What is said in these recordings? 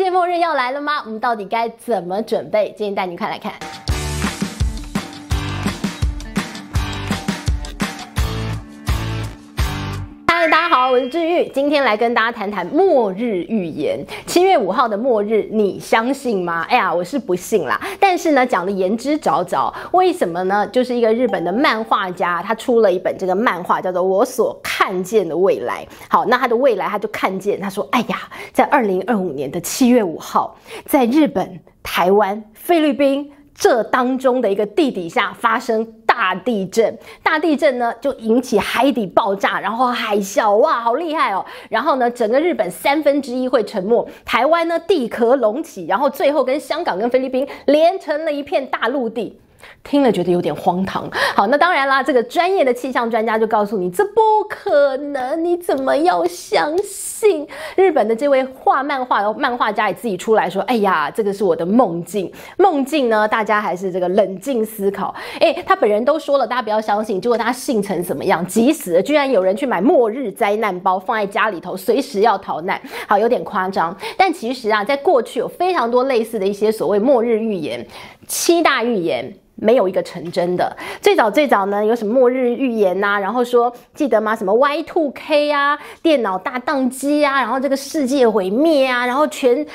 界末日要来了吗？我们到底该怎么准备？今天带你快来看。嗨，大家好，我是志玉，今天来跟大家谈谈末日预言。7月5号的末日，你相信吗？哎呀，我是不信啦。但是呢，讲的言之凿凿。为什么呢？就是一个日本的漫画家，他出了一本这个漫画，叫做《我所看见的未来》。好，那他的未来，他就看见，他说：“哎呀，在2025年的7月5号，在日本、台湾、菲律宾这当中的一个地底下发生大地震，大地震呢就引起海底爆炸，然后海啸，哇，好厉害哦！然后呢，整个日本1/3会沉没，台湾呢地壳隆起，然后最后跟香港跟菲律宾连成了一片大陆地。”听了觉得有点荒唐。好，那当然啦，这个专业的气象专家就告诉你，这不可能，你怎么要相信？日本的这位漫画家也自己出来说，哎呀，这个是我的梦境。梦境呢，大家还是这个冷静思考。他本人都说了，大家不要相信，结果他信成什么样？急死了，居然有人去买末日灾难包放在家里头，随时要逃难。好，有点夸张。但其实啊，在过去有非常多类似的一些所谓末日预言，7大预言。没有一个成真的。最早呢，有什么末日预言啊，然后说记得吗？什么 Y2K 啊，电脑大宕机啊，然后这个世界毁灭啊，然后全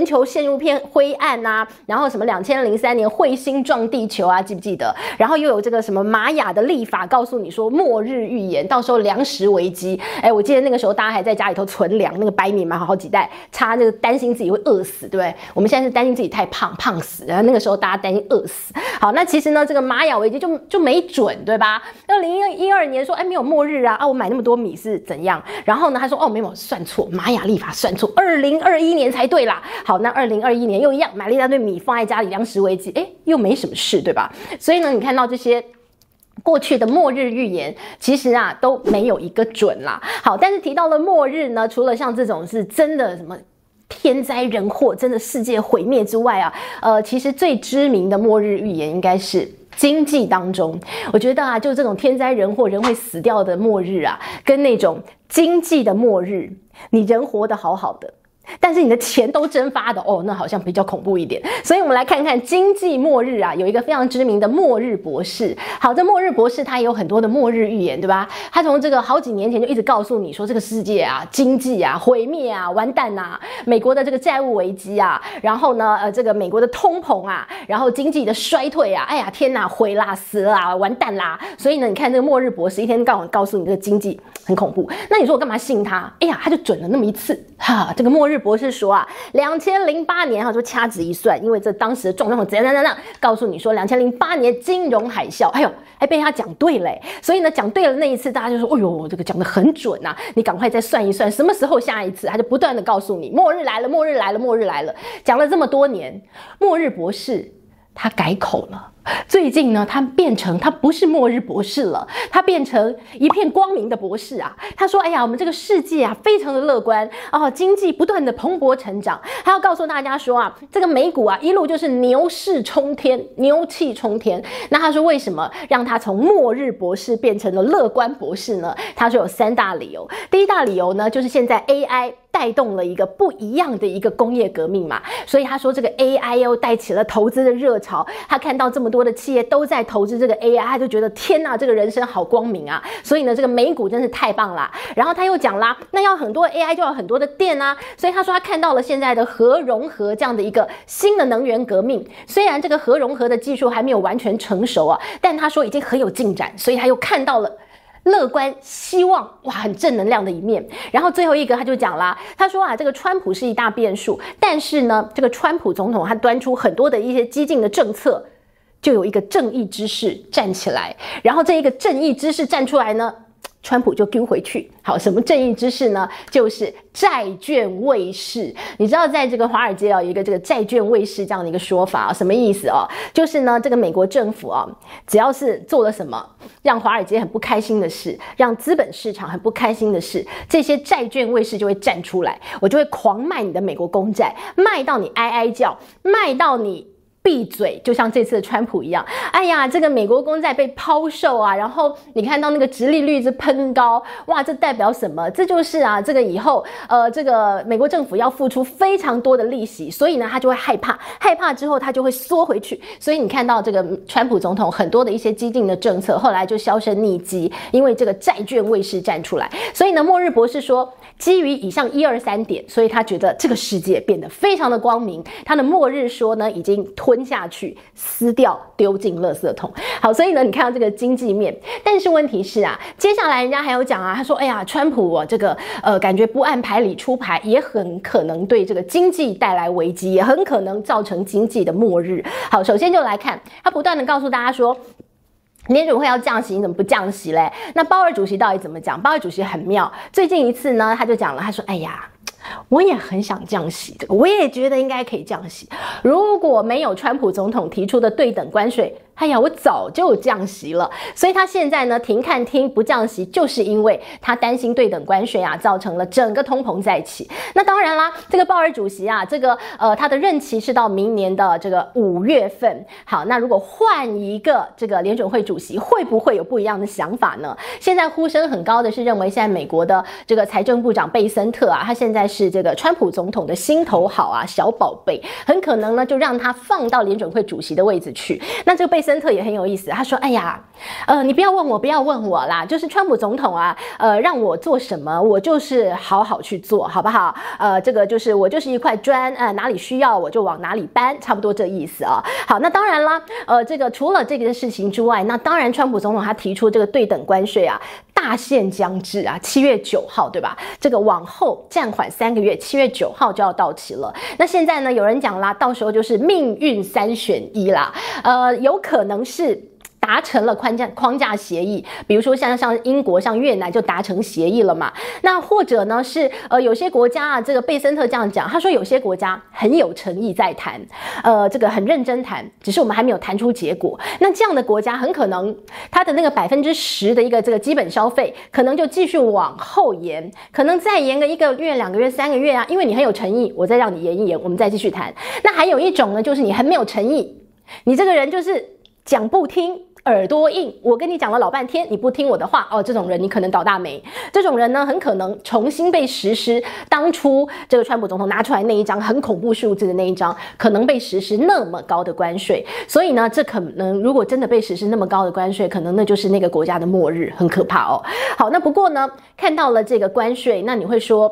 球陷入片灰暗啊，然后什么2003年彗星撞地球啊，记不记得？然后又有这个什么玛雅的历法，告诉你说末日预言，到时候粮食危机。我记得那个时候大家还在家里头存粮，那个白米买好几袋，差那个担心自己会饿死，对不对？我们现在是担心自己太胖死，然后那个时候大家担心饿死。好，那其实呢，这个玛雅危机就没准，对吧？2012年说，没有末日啊，我买那么多米是怎样？然后呢，他说，没有，算错，玛雅历法算错，2021年才对啦。好，那2021年又一样，买了一大堆米放在家里，粮食危机，又没什么事，对吧？所以呢，你看到这些过去的末日预言，其实啊都没有一个准啦。好，但是提到了末日呢，除了像这种是真的什么天灾人祸，真的世界毁灭之外啊，其实最知名的末日预言应该是经济当中。我觉得啊，就这种天灾人祸，人会死掉的末日啊，跟那种经济的末日，你人活得好好的，但是你的钱都蒸发的那好像比较恐怖一点。所以我们来看看经济末日啊，有一个非常知名的末日博士。好，这末日博士他也有很多的末日预言，对吧？他从这个好几年前就一直告诉你说，这个世界啊，经济啊毁灭啊，完蛋啊，美国的这个债务危机啊，然后呢这个美国的通膨啊，然后经济的衰退啊，哎呀天哪，毁啦，死啦，完蛋啦。所以呢，你看这个末日博士一天到晚告诉你这个经济很恐怖，那你说我干嘛信他？他就准了那么一次。这个末日博士说啊，2008年说掐指一算，因为这当时的状况怎样，告诉你说2008年金融海啸，还被他讲对了。所以呢，讲对了那一次，大家就说，呦，这个讲得很准啊，你赶快再算一算，什么时候下一次？他就不断的告诉你，末日来了，末日来了，末日来了。讲了这么多年，末日博士他改口了。最近呢，他不是末日博士了，他变成一片光明的博士啊。他说，我们这个世界啊，非常的乐观经济不断的蓬勃成长。他要告诉大家说这个美股啊，一路就是牛市冲天，牛气冲天。那他说，为什么让他从末日博士变成了乐观博士呢？他说有3大理由。第一大理由呢，就是现在 AI带动了一个不一样的一个工业革命嘛，所以他说这个 AI 又带起了投资的热潮。他看到这么多的企业都在投资这个 AI， 他就觉得天哪，这个人生好光明啊！所以呢，这个美股真是太棒啦。然后他又讲啦，那要很多 AI 就要很多的电啊，所以他说他看到了现在的核融合这样的一个新的能源革命。虽然这个核融合的技术还没有完全成熟啊，但他说已经很有进展，所以他又看到了乐观希望，很正能量的一面。然后最后一个他就讲啦，他说这个川普是一大变数，但是呢，这个川普总统他端出很多的一些激进的政策，就有一个正义之士站起来，然后这一个正义之士站出来呢，川普就丢回去。好，什么正义之士呢？就是债券卫士。你知道在这个华尔街有一个这个债券卫士这样的一个说法什么意思就是呢，这个美国政府只要是做了什么让华尔街很不开心的事，让资本市场很不开心的事，这些债券卫士就会站出来，我就会狂卖你的美国公债，卖到你哀哀叫，卖到你闭嘴，就像这次的川普一样。哎呀，这个美国公债被抛售啊，然后你看到那个殖利率是喷高，哇，这代表什么？这就是啊，这个以后这个美国政府要付出非常多的利息，所以呢，他就会害怕，害怕之后他就会缩回去。所以你看到这个川普总统很多的一些激进的政策，后来就销声匿迹，因为这个债券卫士站出来。所以呢，末日博士说，基于以上1、2、3点，所以他觉得这个世界变得非常的光明。他的末日说呢，已经吞下去、撕掉、丢进垃圾桶。好，所以呢，你看到这个经济面，但是问题是啊，接下来人家还有讲啊，他说，哎呀，川普这个感觉不按牌理出牌，也很可能对这个经济带来危机，也很可能造成经济的末日。好，首先就来看，他不断的告诉大家说，联准会要降息，你怎么不降息嘞？那鲍尔主席到底怎么讲？鲍尔主席很妙，最近一次呢，他就讲了，他说，哎呀，我也很想降息，这个我也觉得应该可以降息。如果没有川普总统提出的对等关税，哎呀，我早就降息了。所以他现在呢停看听不降息，就是因为他担心对等关税啊造成了整个通膨再起。那当然啦，这个鲍尔主席啊，这个他的任期是到明年的这个5月份。好，那如果换一个这个联准会主席，会不会有不一样的想法呢？现在呼声很高的是认为现在美国的这个财政部长贝森特啊，他现在是这个川普总统的心头好啊，小宝贝，很可能呢就让他放到联准会主席的位置去。那这个贝森特也很有意思，他说，哎呀，你不要问我，不要问我啦，就是川普总统啊，让我做什么，我就是好好去做，好不好？这个就是我就是一块砖，哪里需要我就往哪里搬，差不多这意思啊。好，那当然啦，这个除了这个事情之外，那当然川普总统他提出这个对等关税啊，大限将至啊，7月9号，对吧？这个往后暂缓3个月，7月9号就要到期了。那现在呢，有人讲啦，到时候就是命运3选1啦，有可能是达成了框架协议，比如说像英国、像越南就达成协议了嘛。那或者呢是有些国家啊，这个贝森特这样讲，他说有些国家很有诚意在谈，这个很认真谈，只是我们还没有谈出结果。那这样的国家很可能它的那个10%的一个这个基本消费，可能就继续往后延，可能再延个1个月、2个月、3个月啊，因为你很有诚意，我再让你延一延，我们再继续谈。那还有一种呢，就是你很没有诚意，你这个人就是讲不听，耳朵硬，我跟你讲了老半天，你不听我的话，这种人你可能倒大霉。这种人呢，很可能重新被实施当初这个川普总统拿出来那一张很恐怖数字的那一张，可能被实施那么高的关税。所以呢，这可能如果真的被实施那么高的关税，可能那就是那个国家的末日，很可怕哦。好，那不过呢，看到了这个关税，那你会说，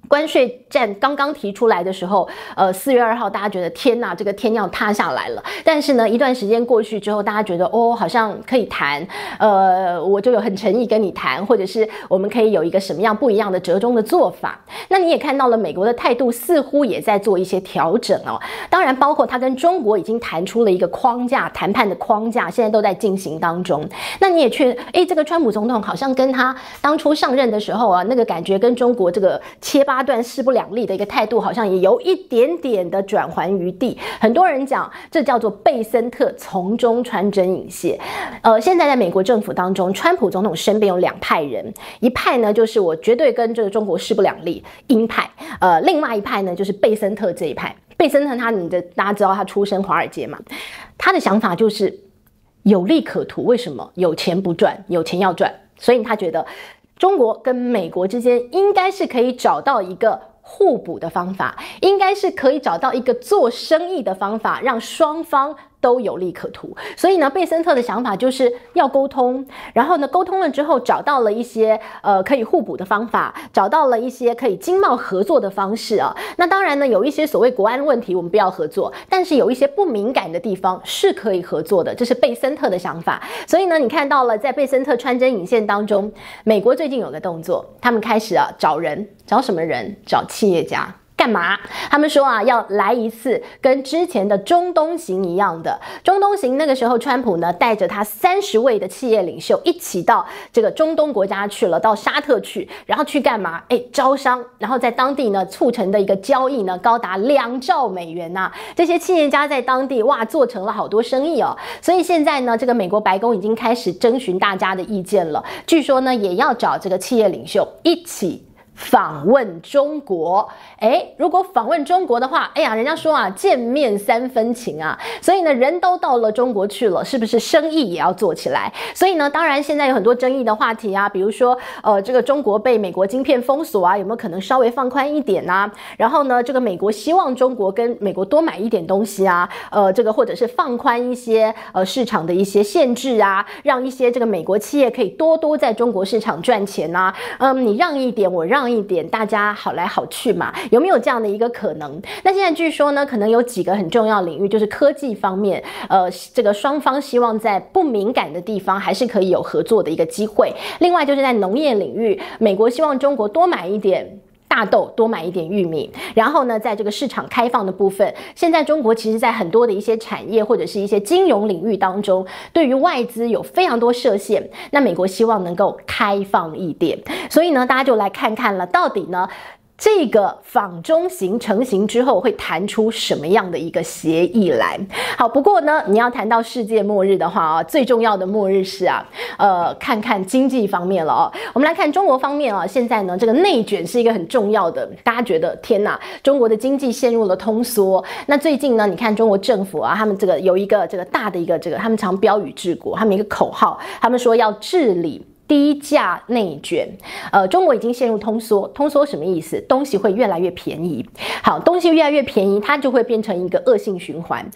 关税战刚刚提出来的时候，4月2号，大家觉得天哪，这个天要塌下来了。但是呢，一段时间过去之后，大家觉得好像可以谈，我就有很诚意跟你谈，或者是我们可以有一个什么样不一样的折中的做法。那你也看到了，美国的态度似乎也在做一些调整哦。当然，包括他跟中国已经谈出了一个框架，谈判的框架，现在都在进行当中。那你也去，这个川普总统好像跟他当初上任的时候啊，那个感觉跟中国这个切8段势不两立的一个态度，好像也有一点点的转圜余地。很多人讲这叫做贝森特从中穿针引线。现在在美国政府当中，川普总统身边有2派人，一派呢就是我绝对跟这个中国势不两立，鹰派，另外一派呢就是贝森特这一派。贝森特大家知道他出身华尔街嘛，他的想法就是有利可图。为什么？有钱不赚，有钱要赚，所以他觉得中国跟美国之间应该是可以找到一个互补的方法，应该是可以找到一个做生意的方法，让双方都有利可图。所以呢，贝森特的想法就是要沟通，然后呢，沟通了之后找到了一些可以互补的方法，找到了一些可以经贸合作的方式啊。那当然呢，有一些所谓国安问题我们不要合作，但是有一些不敏感的地方是可以合作的，这是贝森特的想法。所以呢，你看到了在贝森特穿针引线当中，美国最近有个动作，他们开始找人，找什么人？找企业家。干嘛？他们说啊，要来一次跟之前的中东行一样的。中东行那个时候，川普呢带着他30位的企业领袖一起到这个中东国家去了，到沙特去，然后去干嘛？招商，然后在当地呢促成的一个交易呢，高达2兆美元呐。这些企业家在当地哇做成了好多生意哦。所以现在呢，这个美国白宫已经开始征询大家的意见了，据说呢也要找这个企业领袖一起访问中国。如果访问中国的话，人家说啊，见面3分情啊，所以呢，人都到了中国去了，是不是生意也要做起来？所以呢，当然现在有很多争议的话题啊，比如说这个中国被美国晶片封锁啊，有没有可能稍微放宽一点啊？然后呢，这个美国希望中国跟美国多买一点东西啊，这个或者是放宽一些市场的一些限制啊，让一些这个美国企业可以多在中国市场赚钱啊，你让一点我让一点，大家好来好去嘛，有没有这样的一个可能？那现在据说呢，可能有几个很重要领域，就是科技方面，这个双方希望在不敏感的地方还是可以有合作的一个机会。另外就是在农业领域，美国希望中国多买一点大豆，多买一点玉米，然后呢，在这个市场开放的部分，现在中国其实在很多的一些产业或者是一些金融领域当中，对于外资有非常多设限，那美国希望能够开放一点，所以呢，大家就来看看了，到底呢，这个访中行成型之后会谈出什么样的一个协议来？好，不过呢，你要谈到世界末日的话啊，最重要的末日是看看经济方面了哦。我们来看中国方面啊，现在呢，这个内卷是一个很重要的，大家觉得天哪，中国的经济陷入了通缩。那最近呢，你看中国政府啊，他们这个有一个这个大的一个他们常标语治国，他们一个口号，他们说要治理低价内卷。中国已经陷入通缩，通缩什么意思？东西会越来越便宜。好，东西越来越便宜，它就会变成一个恶性循环。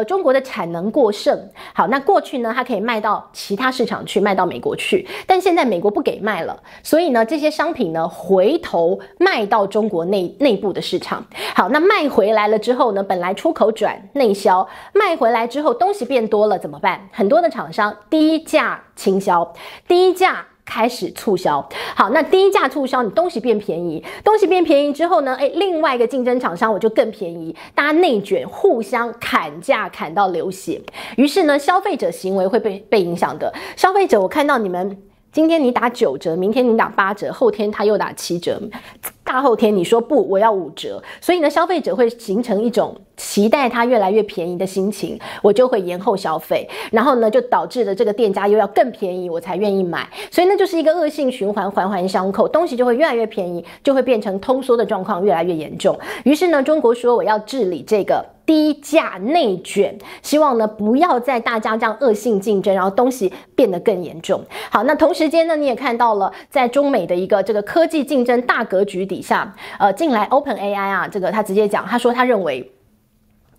中国的产能过剩，好，那过去呢，它可以卖到其他市场去，卖到美国去，但现在美国不给卖了，所以呢，这些商品呢，回头卖到中国内部的市场。好，那卖回来了之后呢，本来出口转内销，卖回来之后东西变多了怎么办？很多的厂商低价倾销，低价开始促销。好，那低价促销，你东西变便宜，东西变便宜之后呢，另外一个竞争厂商我就更便宜，大家内卷，互相砍价砍到流血。于是呢，消费者行为会被影响的。消费者，我看到你们今天你打9折，明天你打8折，后天他又打7折，大后天你说不，我要5折，所以呢，消费者会形成一种期待它越来越便宜的心情，我就会延后消费，然后呢，就导致了这个店家又要更便宜，我才愿意买，所以那就是一个恶性循环，环环相扣，东西就会越来越便宜，就会变成通缩的状况越来越严重。于是呢，中国说我要治理这个低价内卷，希望呢不要再大家这样恶性竞争，然后东西变得更严重。好，那同时间呢，你也看到了，在中美的一个这个科技竞争大格局底下，近来 OpenAI 啊，这个他直接讲，他说他认为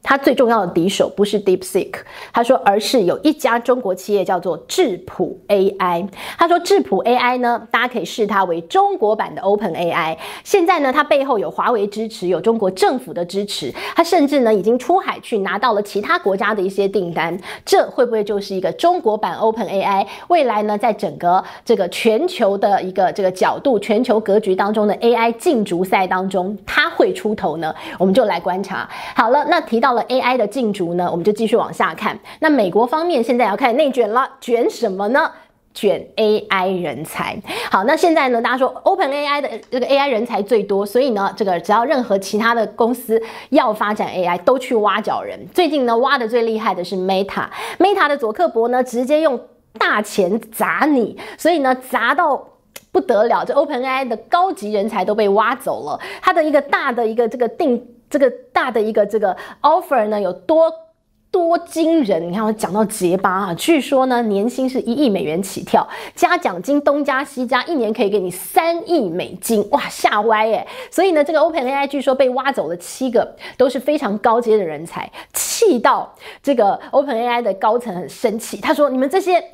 他最重要的敌手不是 DeepSeek， 他说而是有一家中国企业叫做智谱 AI。他说智谱 AI 呢，大家可以视它为中国版的 OpenAI。现在呢，它背后有华为支持，有中国政府的支持，它甚至呢已经出海去拿到了其他国家的一些订单。这会不会就是一个中国版 OpenAI？ 未来呢，在整个这个全球的一个这个角度、全球格局当中的 AI 竞逐赛当中，它会出头呢？我们就来观察。好了，那提到了 AI 的竞逐呢，我们就继续往下看。那美国方面现在要开始内卷了，卷什么呢？卷 AI 人才。好，那现在呢，大家说 OpenAI 的这个 AI 人才最多，所以呢，这个只要任何其他的公司要发展 AI， 都去挖角人。最近呢，挖的最厉害的是 Meta 的佐克伯呢，直接用大钱砸你，所以呢，砸到不得了，这 OpenAI 的高级人才都被挖走了。它的一个大的一个这个大的一个这个 offer 呢，有多惊人？你看我讲到结巴啊，据说呢年薪是1亿美元起跳，加奖金东加西加，一年可以给你3亿美金，哇，吓歪耶！所以呢，这个 OpenAI 据说被挖走了7个，都是非常高阶的人才，气到这个 OpenAI 的高层很生气，他说：“你们这些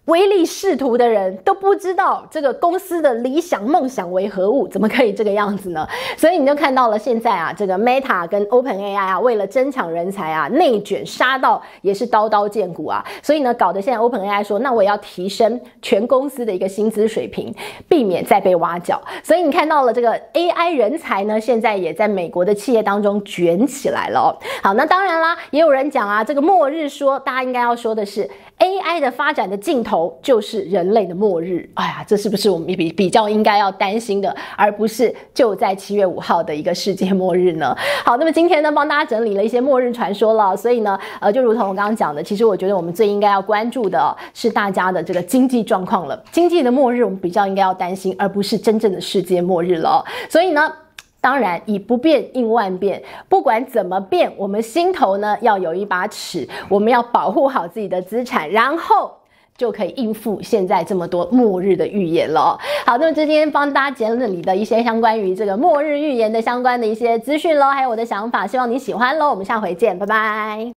唯利是图的人都不知道这个公司的理想梦想为何物，怎么可以这个样子呢？”所以你就看到了现在啊，这个 Meta 跟 OpenAI 啊，为了争抢人才啊，内卷杀到也是刀刀见骨啊。所以呢，搞得现在 OpenAI 说，那我也要提升全公司的一个薪资水平，避免再被挖角。所以你看到了这个 AI 人才呢，现在也在美国的企业当中卷起来了哦。好，那当然啦，也有人讲啊，这个末日说，大家应该要说的是 AI 的发展的尽头就是人类的末日。哎呀，这是不是我们比较应该要担心的，而不是就在7月5号的一个世界末日呢？好，那么今天呢，帮大家整理了一些末日传说了，所以呢，就如同我刚刚讲的，其实我觉得我们最应该要关注的是大家的这个经济状况了。经济的末日，我们比较应该要担心，而不是真正的世界末日了。所以呢，当然，以不变应万变，不管怎么变，我们心头呢要有一把尺，我们要保护好自己的资产，然后就可以应付现在这么多末日的预言了。好，那么今天帮大家整理的一些相关于这个末日预言的相关的一些资讯咯，还有我的想法，希望你喜欢咯。我们下回见，拜拜。